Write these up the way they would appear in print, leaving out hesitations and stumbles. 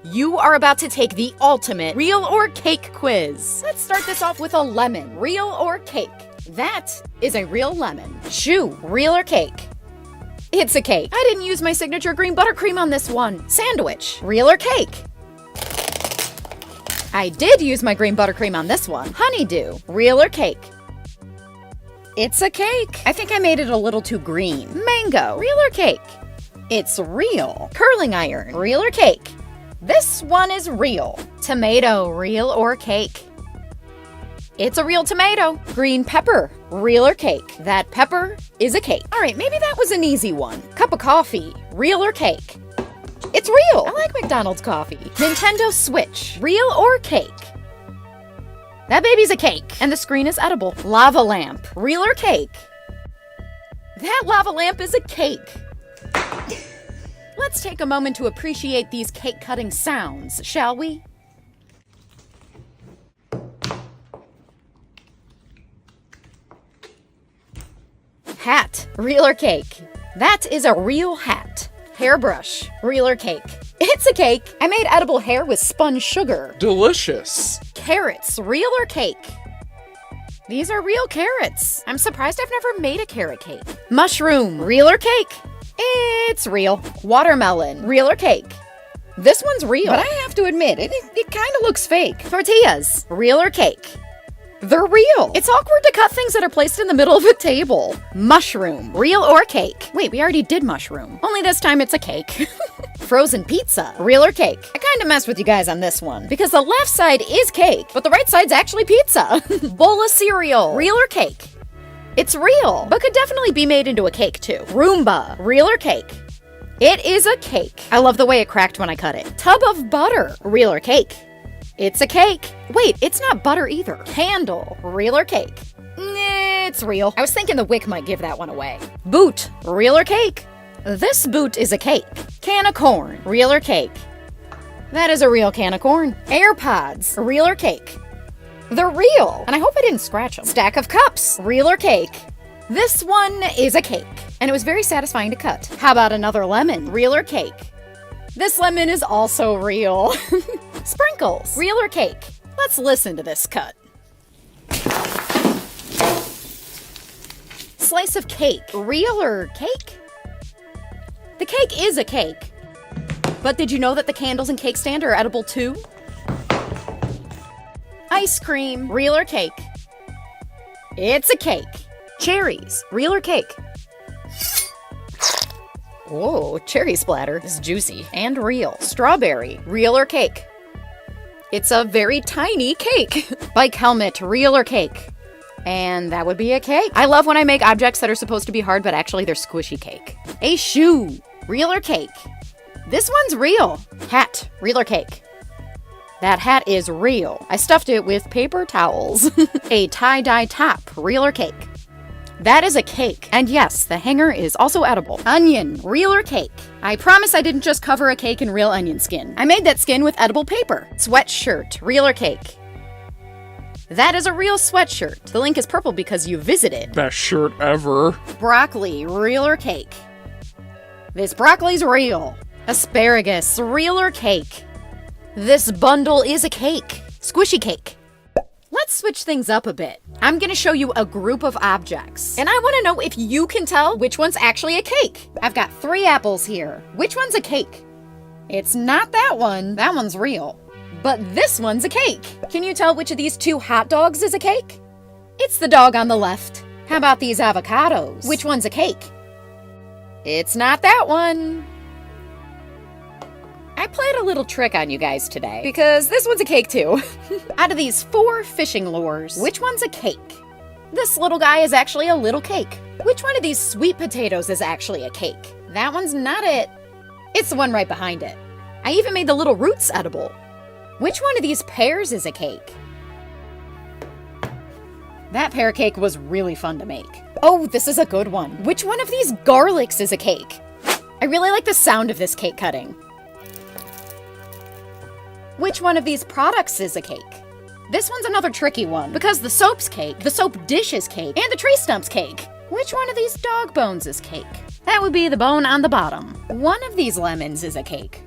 You are about to take the ultimate real or cake quiz. Let's start this off with a lemon. Real or cake? That is a real lemon. Shoe, real or cake? It's a cake. I didn't use my signature green buttercream on this one. Sandwich, real or cake? I did use my green buttercream on this one. Honeydew, real or cake? It's a cake. I think I made it a little too green. Mango, real or cake? It's real. Curling iron, real or cake? This one is real. Tomato, real or cake? It's a real tomato. Green pepper, real or cake? That pepper is a cake. All right, maybe that was an easy one. Cup of coffee, real or cake? It's real. I like McDonald's coffee. Nintendo Switch, real or cake? That baby's a cake. And the screen is edible. Lava lamp, real or cake? That lava lamp is a cake. Let's take a moment to appreciate these cake cutting sounds, shall we? Hat, real or cake? That is a real hat. Hairbrush, real or cake? It's a cake. I made edible hair with spun sugar. Delicious. Carrots, real or cake? These are real carrots. I'm surprised I've never made a carrot cake. Mushroom, real or cake? It's real. Watermelon, real or cake? This one's real, but I have to admit, it kind of looks fake. Tortillas, real or cake? They're real. It's awkward to cut things that are placed in the middle of a table. Mushroom, real or cake? Wait, we already did mushroom. Only this time it's a cake. Frozen pizza, real or cake? I kind of messed with you guys on this one, because the left side is cake, but the right side's actually pizza. Bowl of cereal, real or cake? It's real, but could definitely be made into a cake too. Roomba, real or cake? It is a cake. I love the way it cracked when I cut it. Tub of butter, real or cake? It's a cake. Wait, it's not butter either. Candle, real or cake? It's real. I was thinking the wick might give that one away. Boot, real or cake? This boot is a cake. Can of corn, real or cake? That is a real can of corn. AirPods, real or cake? They're real, and I hope I didn't scratch them. Stack of cups, real or cake? This one is a cake, and it was very satisfying to cut. How about another lemon, real or cake? This lemon is also real. Sprinkles, real or cake? Let's listen to this cut. Slice of cake, real or cake? The cake is a cake. But did you know that the candles and cake stand are edible too? Ice cream, real or cake? It's a cake. Cherries, real or cake? Whoa, cherry splatter. This is juicy and real. Strawberry, real or cake? It's a very tiny cake. Bike helmet, real or cake? And that would be a cake. I love when I make objects that are supposed to be hard, but actually they're squishy cake. A shoe, real or cake? This one's real. Hat, real or cake? That hat is real. I stuffed it with paper towels. A tie-dye top, real or cake? That is a cake. And yes, the hanger is also edible. Onion, real or cake? I promise I didn't just cover a cake in real onion skin. I made that skin with edible paper. Sweatshirt, real or cake? That is a real sweatshirt. The link is purple because you visited. Best shirt ever. Broccoli, real or cake? This broccoli's real. Asparagus, real or cake? This bundle is a cake. Squishy cake. Let's switch things up a bit. I'm gonna show you a group of objects, and I wanna know if you can tell which one's actually a cake. I've got 3 apples here. Which one's a cake? It's not that one. That one's real. But this one's a cake. Can you tell which of these 2 hot dogs is a cake? It's the dog on the left. How about these avocados? Which one's a cake? It's not that one. I played a little trick on you guys today, because this one's a cake too. Out of these 4 fishing lures, which one's a cake? This little guy is actually a little cake. Which one of these sweet potatoes is actually a cake? That one's not it. It's the one right behind it. I even made the little roots edible. Which one of these pears is a cake? That pear cake was really fun to make. Oh, this is a good one. Which one of these garlics is a cake? I really like the sound of this cake cutting. Which one of these products is a cake? This one's another tricky one, because the soap's cake, the soap dish is cake, and the tree stump's cake. Which one of these dog bones is cake? That would be the bone on the bottom. One of these lemons is a cake.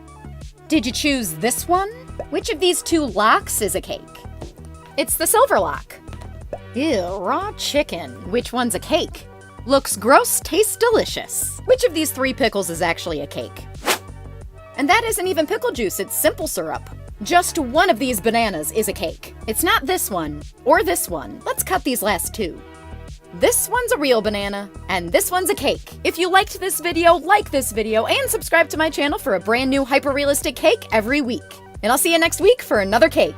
Did you choose this one? Which of these two locks is a cake? It's the silver lock. Ew, raw chicken. Which one's a cake? Looks gross, tastes delicious. Which of these 3 pickles is actually a cake? And that isn't even pickle juice, it's simple syrup. Just one of these bananas is a cake. It's not this one, or this one. Let's cut these last 2. This one's a real banana, and this one's a cake. If you liked this video, like this video, and subscribe to my channel for a brand new hyper-realistic cake every week. And I'll see you next week for another cake.